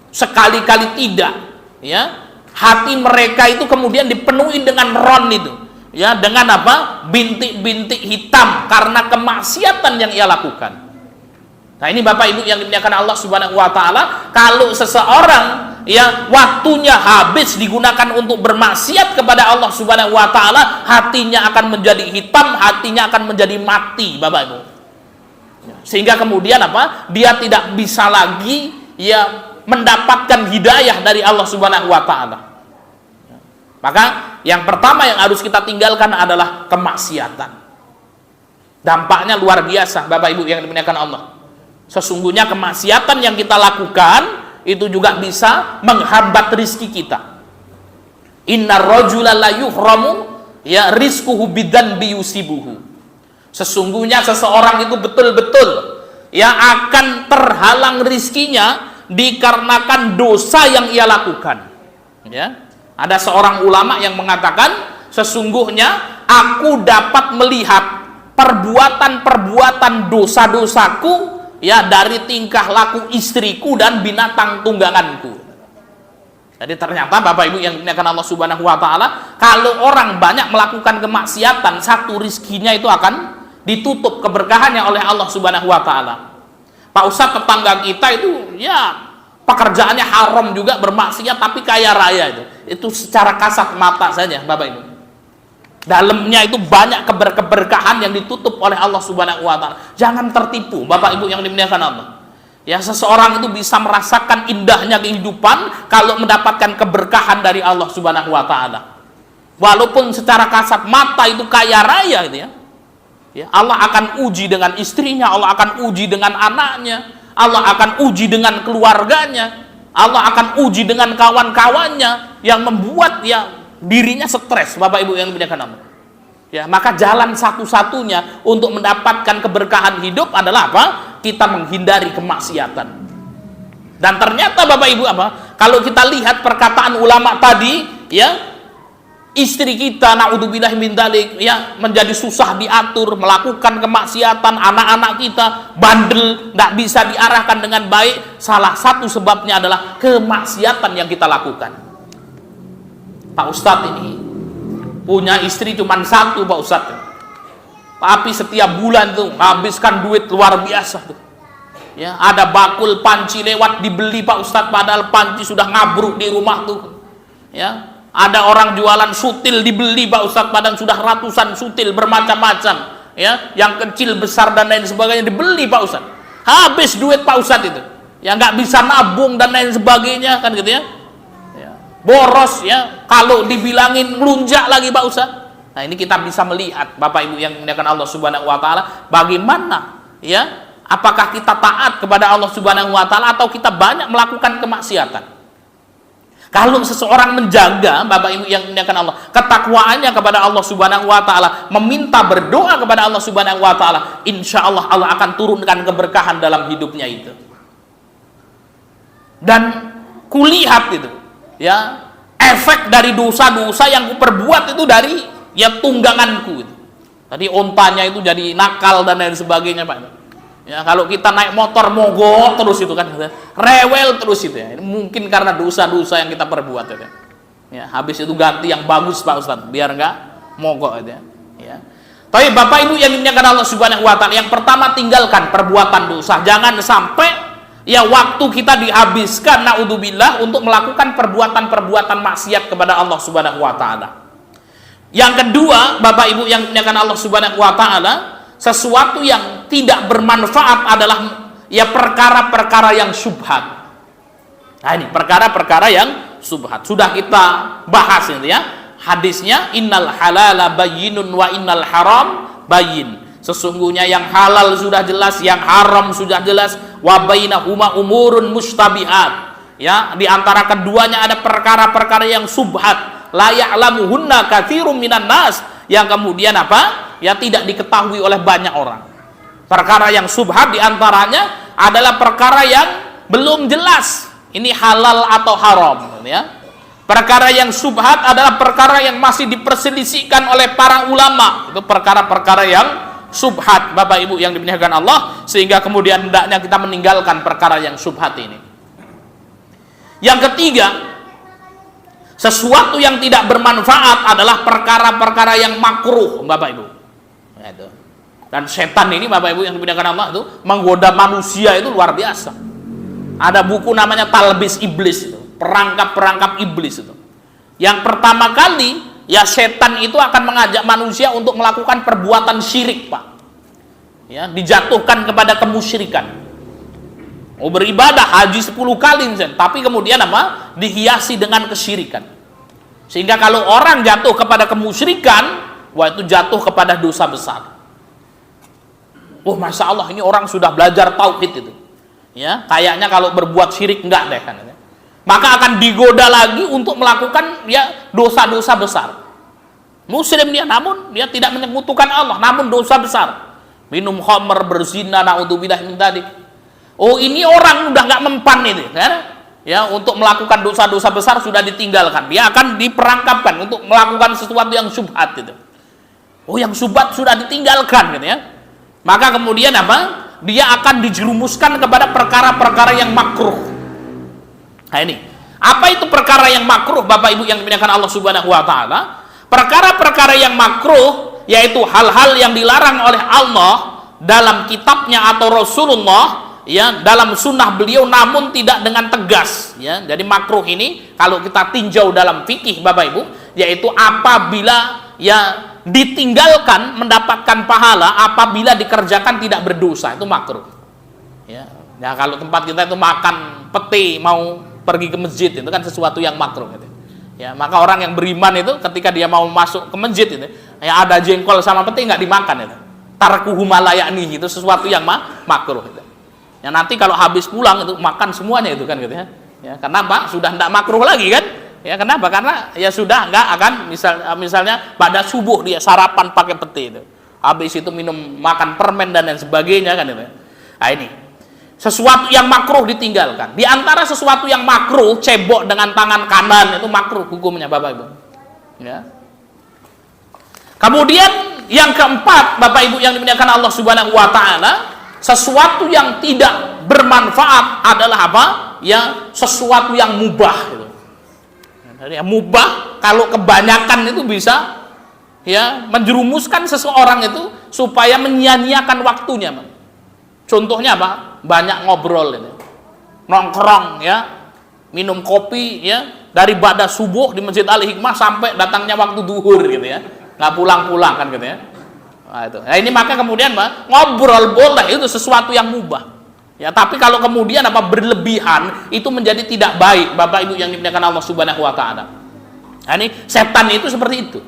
sekali-kali tidak, ya. Hati mereka itu kemudian dipenuhi dengan ron itu, ya, dengan apa? Bintik-bintik hitam karena kemaksiatan yang ia lakukan. Nah, ini Bapak Ibu yang dimuliakan Allah Subhanahu wa taala, kalau seseorang, ya, waktunya habis digunakan untuk bermaksiat kepada Allah Subhanahu wa taala, hatinya akan menjadi hitam, hatinya akan menjadi mati, Bapak Ibu. Sehingga kemudian apa? Dia tidak bisa lagi, ya, mendapatkan hidayah dari Allah Subhanahu wa taala. Maka yang pertama yang harus kita tinggalkan adalah kemaksiatan. Dampaknya luar biasa, Bapak Ibu yang dimuliakan Allah. Sesungguhnya kemaksiatan yang kita lakukan itu juga bisa menghambat rizki kita. Innar rajula la yuhramu, ya, rizquhu bidzanbi yusibuhu. Sesungguhnya seseorang itu betul-betul, ya, akan terhalang rizkinya dikarenakan dosa yang ia lakukan. Ya, ada seorang ulama yang mengatakan, sesungguhnya aku dapat melihat perbuatan-perbuatan dosa-dosaku, ya, dari tingkah laku istriku dan binatang tungganganku. Jadi ternyata Bapak Ibu yang dimuliakan Allah Subhanahu wa taala, kalau orang banyak melakukan kemaksiatan, satu rizkinya itu akan ditutup keberkahannya oleh Allah Subhanahu wa taala. Pak Ustadz, tetangga kita itu, ya, pekerjaannya haram juga, bermaksiat tapi kaya raya itu secara kasat mata saja, Bapak Ibu. Dalamnya itu banyak keberkahan yang ditutup oleh Allah Subhanahu wa taala. Jangan tertipu, Bapak Ibu yang dimuliakan Allah. Ya, seseorang itu bisa merasakan indahnya kehidupan kalau mendapatkan keberkahan dari Allah Subhanahu wa taala. Walaupun secara kasat mata itu kaya raya gitu, ya. Ya, Allah akan uji dengan istrinya, Allah akan uji dengan anaknya, Allah akan uji dengan keluarganya, Allah akan uji dengan kawan-kawannya yang membuat, ya, dirinya stres, Bapak Ibu yang dimuliakan Allah. Ya, maka jalan satu-satunya untuk mendapatkan keberkahan hidup adalah apa? Kita menghindari kemaksiatan. Dan ternyata Bapak Ibu apa? Kalau kita lihat perkataan ulama tadi, ya, istri kita, naudzubillah min dzalik, ya, menjadi susah diatur, melakukan kemaksiatan, anak-anak kita bandel, nggak bisa diarahkan dengan baik. Salah satu sebabnya adalah kemaksiatan yang kita lakukan. Pak Ustadz ini punya istri cuma 1, Pak Ustadz, tapi setiap bulan tuh habiskan duit luar biasa tuh. Ya, ada bakul panci lewat dibeli, Pak Ustadz, padahal panci sudah ngabruk di rumah tuh. Ya, ada orang jualan sutil dibeli, Pak Ustadz, padahal sudah ratusan sutil bermacam-macam, ya, yang kecil, besar dan lain sebagainya dibeli, Pak Ustadz. Habis duit Pak Ustadz itu, ya, nggak bisa nabung dan lain sebagainya, kan gitu, ya. Boros, ya, kalau dibilangin ngelunjak lagi, Pak Ustaz. Nah, ini kita bisa melihat, Bapak Ibu yang dimuliakan Allah Subhanahu wa taala, bagaimana, ya, apakah kita taat kepada Allah Subhanahu wa taala atau kita banyak melakukan kemaksiatan. Kalau seseorang menjaga, Bapak Ibu yang dimuliakan Allah, ketakwaannya kepada Allah Subhanahu wa taala, meminta berdoa kepada Allah Subhanahu wa taala, insya Allah Allah akan turunkan keberkahan dalam hidupnya itu. Dan kulihat itu, ya, efek dari dosa-dosa yang kuperbuat itu dari, ya, tungganganku itu. Tadi ontanya itu jadi nakal dan lain sebagainya, Pak. Ya, kalau kita naik motor mogok terus itu kan, rewel terus itu, ya. Mungkin karena dosa-dosa yang kita perbuat itu. Ya, habis itu ganti yang bagus, Pak Ustadz, biar enggak mogok itu, ya. Tapi Bapak Ibu yang dimuliakan Allah Subhanahu wa taala, yang pertama tinggalkan perbuatan dosa. Jangan sampai, ya, waktu kita dihabiskan, naudzubillah, untuk melakukan perbuatan-perbuatan maksiat kepada Allah Subhanahu wa taala. Yang kedua, Bapak Ibu yang dimuliakan Allah Subhanahu wa taala, sesuatu yang tidak bermanfaat adalah, ya, perkara-perkara yang syubhat. Nah, ini perkara-perkara yang subhat. Sudah kita bahas itu ya. Hadisnya innal halala bayyinun wa innal haram bayyin. Sesungguhnya yang halal sudah jelas, yang haram sudah jelas. Wa bainahuma umurun mustabihat. Ya, di antara keduanya ada perkara-perkara yang subhat. La ya'lamuhunna katsirun minan nas. Yang kemudian apa? Ya, tidak diketahui oleh banyak orang. Perkara yang subhat di antaranya adalah perkara yang belum jelas. Ini halal atau haram, ya. Perkara yang subhat adalah perkara yang masih diperselisihkan oleh para ulama. Itu perkara-perkara yang subhat, Bapak Ibu yang dimuliakan Allah, sehingga kemudian hendaknya kita meninggalkan perkara yang subhat ini. Yang ketiga, sesuatu yang tidak bermanfaat adalah perkara-perkara yang makruh, Bapak Ibu. Itu. Dan setan ini, Bapak Ibu yang dimuliakan Allah, itu menggoda manusia itu luar biasa. Ada buku namanya Talbis Iblis itu, perangkap-perangkap iblis itu. Yang pertama kali ya setan itu akan mengajak manusia untuk melakukan perbuatan syirik, Pak. Ya, dijatuhkan kepada kemusyrikan. Oh, beribadah haji 10 kali misalnya, tapi kemudian apa? Dihiasi dengan kesyirikan. Sehingga kalau orang jatuh kepada kemusyrikan, wah itu jatuh kepada dosa besar. Oh, Masya Allah, ini orang sudah belajar tauhid itu. Ya, kayaknya kalau berbuat syirik enggak deh kan. Maka akan digoda lagi untuk melakukan ya dosa-dosa besar. Muslim dia, namun dia tidak menyekutukan Allah, namun dosa besar. Minum khamr, berzina, naudzubillah min dzalik. Oh, ini orang udah nggak mempan itu, kan? Ya, untuk melakukan dosa-dosa besar sudah ditinggalkan. Dia akan diperangkapkan untuk melakukan sesuatu yang syubhat itu. Oh, yang syubhat sudah ditinggalkan gitu ya. Maka kemudian apa? Dia akan dijerumuskan kepada perkara-perkara yang makruh. Nah, ini. Apa itu perkara yang makruh, Bapak Ibu yang dimuliakan Allah Subhanahu wa taala? Perkara-perkara yang makruh yaitu hal-hal yang dilarang oleh Allah dalam kitabnya atau Rasulullah ya dalam sunnah beliau, namun tidak dengan tegas ya. Jadi makruh ini kalau kita tinjau dalam fikih, Bapak Ibu, yaitu apabila ya ditinggalkan mendapatkan pahala, apabila dikerjakan tidak berdosa, itu makruh ya. Ya, kalau tempat kita itu makan pete mau pergi ke masjid, itu kan sesuatu yang makruh gitu. Ya, maka orang yang beriman itu ketika dia mau masuk ke masjid itu ya ada jengkol sama pete nggak dimakan itu. Tarkuhu malayani, itu sesuatu yang makruh gitu. Ya, nanti kalau habis pulang itu makan semuanya itu kan gitu ya. Ya, kenapa? Sudah tidak makruh lagi kan? Ya, kenapa? Karena ya sudah nggak akan misalnya pada subuh dia sarapan pakai pete itu. Habis itu minum makan permen dan lain sebagainya kan itu. Nah, ini sesuatu yang makruh ditinggalkan. Di antara sesuatu yang makruh, cebok dengan tangan kanan itu makruh hukumnya, Bapak Ibu. Ya. Kemudian yang keempat, Bapak Ibu yang dimuliakan Allah Subhanahu wa taala, sesuatu yang tidak bermanfaat adalah apa? Ya, sesuatu yang mubah gitu. Jadi mubah kalau kebanyakan itu bisa ya menjerumuskan seseorang itu supaya menyia-nyiakan waktunya. Contohnya apa? Banyak ngobrol ini. Nongkrong ya, minum kopi ya dari ba'da subuh di Masjid Al-Hikmah sampai datangnya waktu duhur gitu ya. Nggak pulang-pulang kan gitu ya. Nah, itu. Nah, ini maka kemudian ngobrol boleh, itu sesuatu yang mubah. Ya, tapi kalau kemudian apa berlebihan itu menjadi tidak baik, Bapak Ibu yang dimuliakan Allah Subhanahu wa taala. Nah, ini setan itu seperti itu.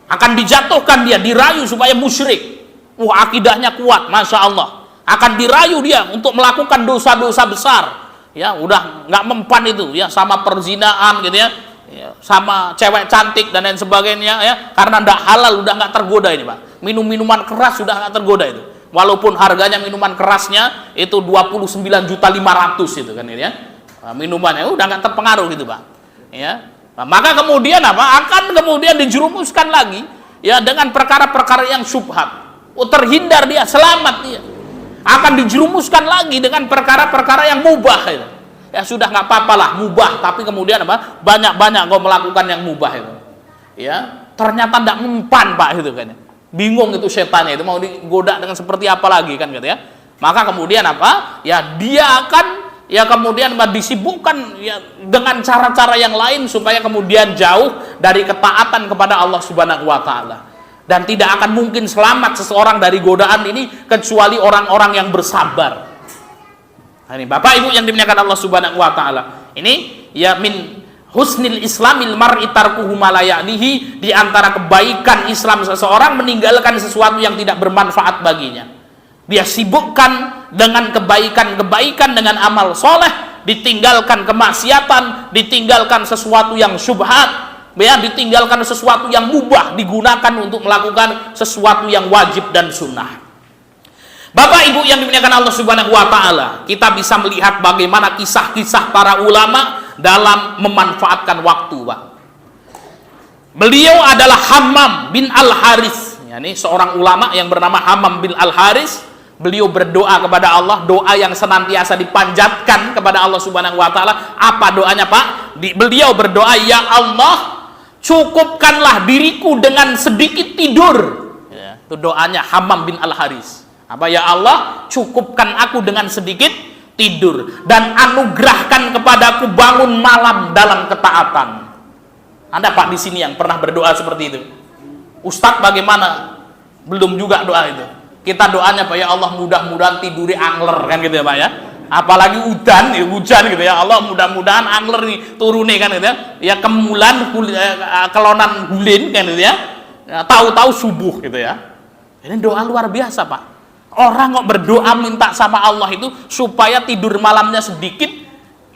Akan dijatuhkan dia, dirayu supaya musyrik. Wah, akidahnya kuat, Masya Allah. Akan dirayu dia untuk melakukan dosa-dosa besar. Ya, udah nggak mempan itu ya sama perzinaan gitu ya. Ya, sama cewek cantik dan lain sebagainya ya, karena ndak halal udah nggak tergoda ini, Pak. Minum-minuman keras sudah nggak tergoda itu. Walaupun harganya minuman kerasnya itu 29.500.000 itu kan ya. Minumannya udah nggak terpengaruh gitu, Pak. Ya. Nah, maka kemudian apa? Akan kemudian dijerumuskan lagi ya dengan perkara-perkara yang syubhat. Oh, terhindar dia, selamat dia. Akan dijerumuskan lagi dengan perkara-perkara yang mubah itu. Ya sudah nggak apa-apa lah mubah, tapi kemudian apa? Banyak-banyak kau melakukan yang mubah itu. Ya, ternyata tidak mempan, Pak, itu kan. Bingung itu setannya itu mau digoda dengan seperti apa lagi kan gitu ya. Maka kemudian apa? Ya dia akan ya kemudian disibukkan ya dengan cara-cara yang lain supaya kemudian jauh dari ketaatan kepada Allah Subhanahu wa taala. Dan tidak akan mungkin selamat seseorang dari godaan ini kecuali orang-orang yang bersabar. Nah, ini Bapak Ibu yang dimuliakan Allah Subhanahu wa taala. Ini ya min husnil islamil mar'i tarkuhu ma la ya'nihi, di antara kebaikan Islam seseorang meninggalkan sesuatu yang tidak bermanfaat baginya. Dia sibukkan dengan kebaikan-kebaikan, dengan amal soleh, ditinggalkan kemaksiatan, ditinggalkan sesuatu yang syubhat, ya, ditinggalkan sesuatu yang mubah, digunakan untuk melakukan sesuatu yang wajib dan sunnah. Bapak Ibu yang dimuliakan Allah Subhanahu wa taala, kita bisa melihat bagaimana kisah-kisah para ulama dalam memanfaatkan waktu, Pak. Beliau adalah Hammam bin Al-Haris. Ya, ini seorang ulama yang bernama Hammam bin Al-Haris. Beliau berdoa kepada Allah, doa yang senantiasa dipanjatkan kepada Allah Subhanahu wa taala. Apa doanya, Pak? Beliau berdoa, "Ya Allah, cukupkanlah diriku dengan sedikit tidur." Ya, itu doanya Hammam bin Al-Haris. Apa? Ya Allah, cukupkan aku dengan sedikit tidur dan anugerahkan kepadaku bangun malam dalam ketaatan. Anda, Pak, di sini yang pernah berdoa seperti itu? Ustadz bagaimana? Belum juga doa itu. Kita doanya, Pak, ya Allah, mudah-mudahan tiduri angler, kan gitu ya, Pak ya. Apalagi hujan gitu ya. Allah, mudah-mudahan angler nih turune, kan gitu ya. Ya kemulan kelonan gulin, kan gitu ya. Tahu-tahu subuh gitu ya. Ini doa luar biasa, Pak. Orang kok berdoa minta sama Allah itu supaya tidur malamnya sedikit,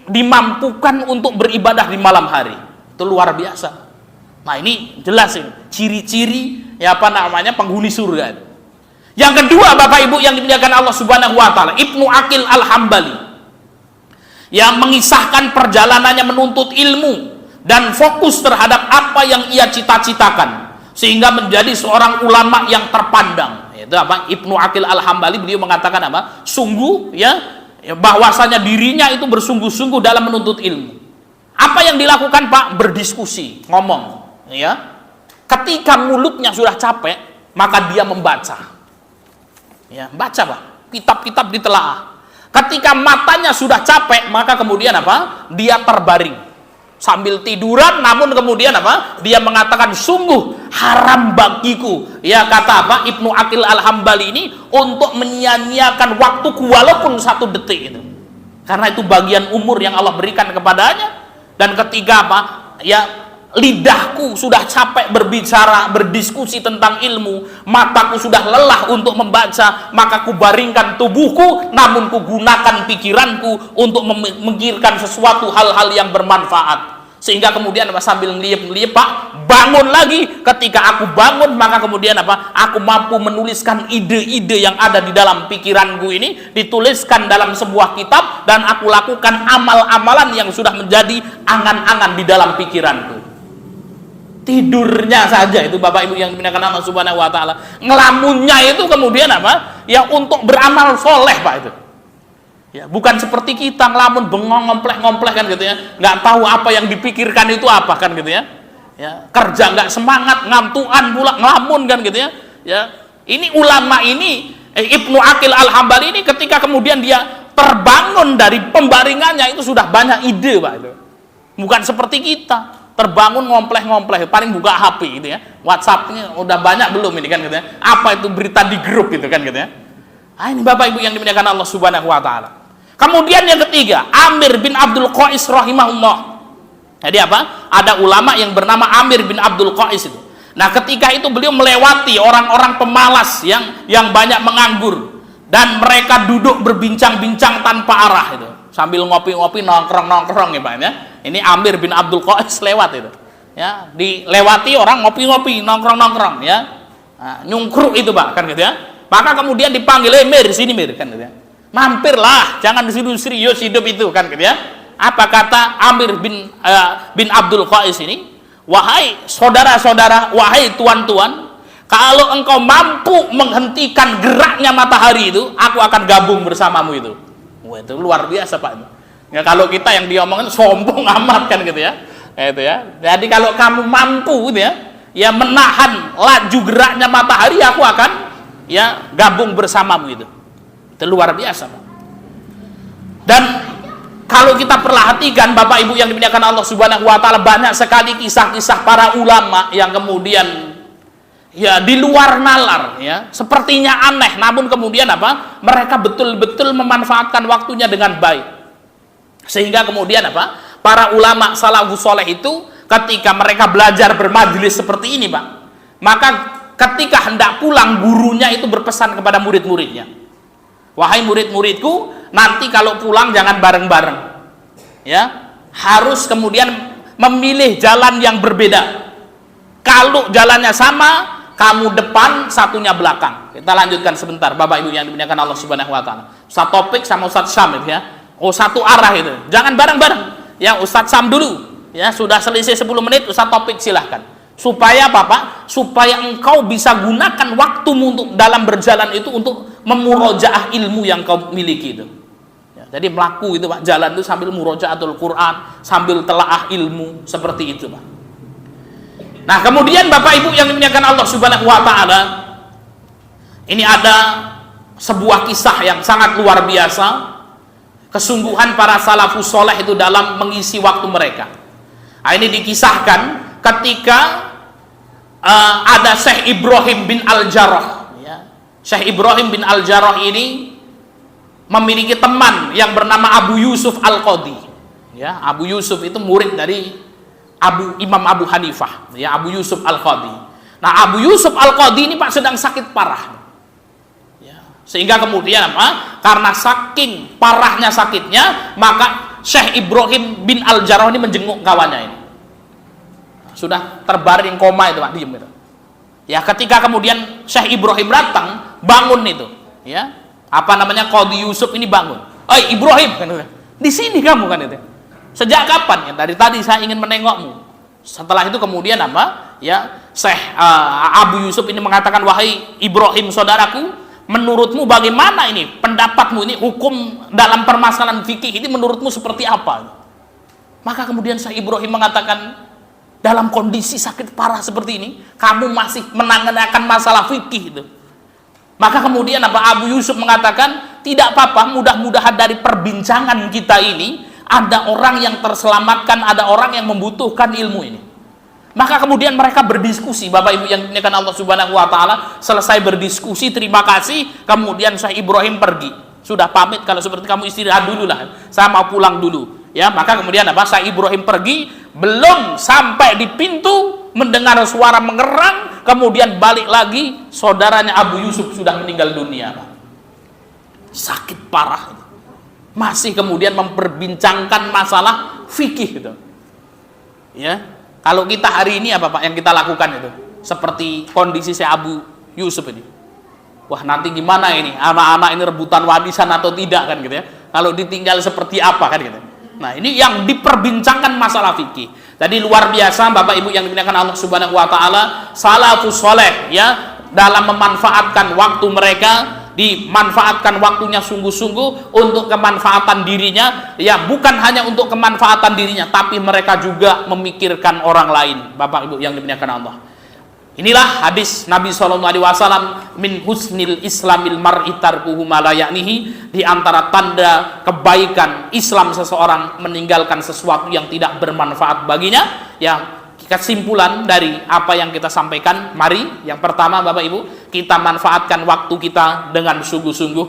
dimampukan untuk beribadah di malam hari. Itu luar biasa. Nah, ini jelas ini ciri-ciri ya apa namanya penghuni surga. Yang kedua, Bapak Ibu yang dimuliakan Allah Subhanahu wa taala, Ibnu Aqil Al-Hambali yang mengisahkan perjalanannya menuntut ilmu dan fokus terhadap apa yang ia cita-citakan sehingga menjadi seorang ulama yang terpandang. Itu apa? Ibnu Aqil Al-Hambali, beliau mengatakan apa? Sungguh ya bahwasanya dirinya itu bersungguh-sungguh dalam menuntut ilmu. Apa yang dilakukan, Pak? Berdiskusi, ngomong, ya. Ketika mulutnya sudah capek, maka dia membaca. Ya, baca, Pak. Kitab-kitab ditelaah. Ketika matanya sudah capek, maka kemudian apa? Dia terbaring sambil tiduran, namun kemudian apa? Dia mengatakan, sungguh haram bagiku, ya kata apa? Ibnu Aqil Al-Hambali ini, untuk menyia-nyiakan waktuku walaupun 1 detik itu. Karena itu bagian umur yang Allah berikan kepadanya. Dan ketika apa? Ya, lidahku sudah capek berbicara, berdiskusi tentang ilmu, mataku sudah lelah untuk membaca, maka kubaringkan tubuhku, namun kugunakan pikiranku untuk memikirkan sesuatu hal-hal yang bermanfaat. Sehingga kemudian apa? Sambil ngeliep-ngeliep, Pak, bangun lagi. Ketika aku bangun, maka kemudian apa? Aku mampu menuliskan ide-ide yang ada di dalam pikiranku ini, dituliskan dalam sebuah kitab, dan aku lakukan amal-amalan yang sudah menjadi angan-angan di dalam pikiranku. Tidurnya saja itu, Bapak Ibu yang dimuliakan Allah Subhanahu wa taala. Ngelamunnya itu kemudian apa? Ya untuk beramal soleh, Pak, itu. Ya, bukan seperti kita ngelamun bengong ngompleh-ngompleh, kan gitu ya. Nggak tahu apa yang dipikirkan itu apa, kan gitu ya. Ya, kerja nggak semangat, ngantuan pula, ngelamun, kan gitu ya. Ya, ini ulama ini Ibnu Aqil Al-Hambali ini ketika kemudian dia terbangun dari pembaringannya itu sudah banyak ide, Pak, itu. Bukan seperti kita terbangun ngompleh-ngompleh, paling buka HP gitu ya. WhatsApp-nya udah banyak belum ini, kan gitu ya. Apa itu berita di grup gitu, kan gitu ya. Ah, ini Bapak Ibu yang dimuliakan Allah Subhanahu wa taala. Kemudian yang ketiga, Amir bin Abdul Qais rahimahullah. Jadi apa? Ada ulama yang bernama Amir bin Abdul Qais itu. Nah, ketika itu beliau melewati orang-orang pemalas yang banyak menganggur, dan mereka duduk berbincang-bincang tanpa arah itu, sambil ngopi-ngopi, nongkrong-nongkrong, ya Pak ya. Ini Amir bin Abdul Qais lewat itu. Ya, dilewati orang ngopi-ngopi, nongkrong-nongkrong, ya. Nah, nyungkruk itu, Pak, kan gitu ya. Maka kemudian dipanggil, Mir, sini Mir, kan gitu ya. Mampirlah, jangan disitu serius hidup itu, kan gitu ya. Apa kata Amir bin Abdul Qais ini? Wahai saudara-saudara, wahai tuan-tuan, kalau engkau mampu menghentikan geraknya matahari itu, aku akan gabung bersamamu itu. Wah, itu luar biasa, Pak. Ya, kalau kita yang diomongin sombong amat, kan gitu ya. Itu ya. Jadi kalau kamu mampu gitu ya menahan laju geraknya matahari, aku akan ya gabung bersamamu itu. Itu luar biasa, Pak. Dan kalau kita perhatikan, Bapak Ibu yang dimuliakan Allah Subhanahu wa taala, banyak sekali kisah-kisah para ulama yang kemudian ya di luar nalar, ya sepertinya aneh, namun kemudian apa? Mereka betul-betul memanfaatkan waktunya dengan baik. Sehingga kemudian apa? para ulama salafus soleh itu ketika mereka belajar bermajelis seperti ini, Pak, maka ketika hendak pulang, gurunya itu berpesan kepada murid-muridnya, wahai murid-muridku, nanti kalau pulang jangan bareng-bareng, ya, harus kemudian memilih jalan yang berbeda. Kalau jalannya sama, kamu depan, satunya belakang. Kita lanjutkan sebentar, Bapak Ibu yang dimuliakan Allah Subhanahu wa taala. Ustaz Topik sama Ustaz Syam, ya. Oh, satu arah itu. Jangan bareng-bareng. Ya, Ustaz Syam dulu. Ya, sudah selisih 10 menit, Ustaz Topik silahkan. Supaya apa, Pak? Supaya engkau bisa gunakan waktumu untuk dalam berjalan itu untuk memurojaah ilmu yang kau miliki itu. Ya, jadi melaku itu, Pak, jalan itu sambil murojaatul Quran, sambil telaah ilmu, seperti itu, Pak. Nah, kemudian Bapak Ibu yang dimuliakan Allah Subhanahu wa taala, ini ada sebuah kisah yang sangat luar biasa, kesungguhan para salafus soleh itu dalam mengisi waktu mereka. Nah, ini dikisahkan ketika ada Syekh Ibrahim bin Al-Jarrah, ya. Syekh Ibrahim bin Al-Jarrah ini memiliki teman yang bernama Abu Yusuf Al-Qadhi, ya. Abu Yusuf itu murid dari Imam Abu Hanifah, ya, Abu Yusuf Al-Qadhi. Nah, Abu Yusuf Al-Qadhi ini, Pak, sedang sakit parah, ya. Sehingga kemudian apa? Karena saking parahnya sakitnya, maka Syekh Ibrahim bin Al-Jarrah ini menjenguk kawannya ini. Sudah terbaring koma itu, Pak, diem gitu. Ya, ketika kemudian Syekh Ibrahim datang, bangun itu, ya. Apa namanya, Qadhi Yusuf ini bangun. "Oi Ibrahim," kan, "di sini kamu," kan itu. "Sejak kapan?" "Ya, dari tadi saya ingin menengokmu." Setelah itu kemudian apa? Ya, Syekh Abu Yusuf ini mengatakan, "Wahai Ibrahim saudaraku, menurutmu bagaimana ini pendapatmu ini, hukum dalam permasalahan fikih ini menurutmu seperti apa?" Maka kemudian Syekh Ibrahim mengatakan, dalam kondisi sakit parah seperti ini, kamu masih menanyakan masalah fikih itu. Maka kemudian apa? Abu Yusuf mengatakan, tidak apa-apa, mudah-mudahan dari perbincangan kita ini ada orang yang terselamatkan, ada orang yang membutuhkan ilmu ini. Maka kemudian mereka berdiskusi, Bapak Ibu yang dimuliakan Allah Subhanahu wa taala. Selesai berdiskusi, terima kasih, kemudian Syekh Ibrahim pergi. Sudah pamit, kalau seperti kamu istirahat dulu lah, saya mau pulang dulu. Ya, maka kemudian apa? Syekh Ibrahim pergi, belum sampai di pintu mendengar suara mengerang, kemudian balik lagi, saudaranya Abu Yusuf sudah meninggal dunia, Pak. Sakit parah, masih kemudian memperbincangkan masalah fikih gitu. Ya, kalau kita hari ini apa, Pak, yang kita lakukan itu seperti kondisi si Abu Yusuf ini. Wah, nanti gimana ini, anak-anak ini rebutan warisan atau tidak, kan gitu ya. Kalau ditinggal seperti apa, kan gitu. Nah, ini yang diperbincangkan masalah fikih. Jadi luar biasa, Bapak Ibu yang dimuliakan Allah Subhanahu wa taala, salafus soleh, ya, dalam memanfaatkan waktu mereka, dimanfaatkan waktunya sungguh-sungguh untuk kemanfaatan dirinya, ya, bukan hanya untuk kemanfaatan dirinya, tapi mereka juga memikirkan orang lain, Bapak Ibu yang dimuliakan Allah. Inilah hadis Nabi SAW, min husnil islamil mar'i tarkuhu ma la ya'nihi, di antara tanda kebaikan Islam seseorang meninggalkan sesuatu yang tidak bermanfaat baginya. Ya, kesimpulan dari apa yang kita sampaikan, mari yang pertama, Bapak Ibu, kita manfaatkan waktu kita dengan sungguh-sungguh.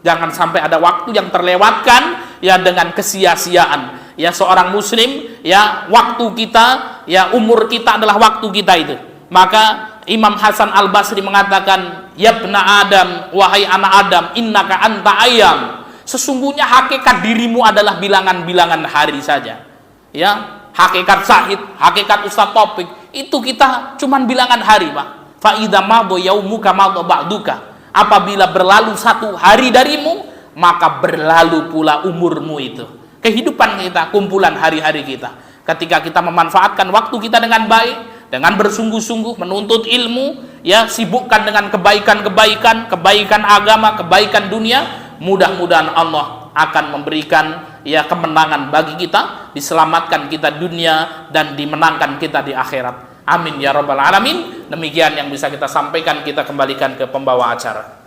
Jangan sampai ada waktu yang terlewatkan, ya, dengan kesia-siaan. Ya, seorang muslim, ya, waktu kita, ya, umur kita adalah waktu kita itu. Maka Imam Hasan Al-Basri mengatakan, "Yabna Adam, wahai anak Adam, innaka anta ayam." Sesungguhnya hakikat dirimu adalah bilangan-bilangan hari saja. Ya, hakikat Syahid, hakikat Ustaz Topik, itu kita cuman bilangan hari, Pak. Fa idza madha yaumuka madha ba'duka. Apabila berlalu satu hari darimu, maka berlalu pula umurmu itu. Kehidupan kita, kumpulan hari-hari kita. Ketika kita memanfaatkan waktu kita dengan baik, dengan bersungguh-sungguh menuntut ilmu, ya, sibukkan dengan kebaikan-kebaikan, kebaikan agama, kebaikan dunia, mudah-mudahan Allah akan memberikan, ya, kemenangan bagi kita, diselamatkan kita dunia dan dimenangkan kita di akhirat. Amin ya rabbal alamin. Demikian yang bisa kita sampaikan, kita kembalikan ke pembawa acara.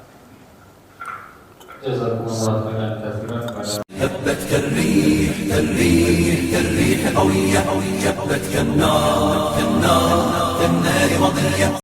هبت كالريح كالريح كالريح قوية، جبت كالنار كالنار كالنار وضية.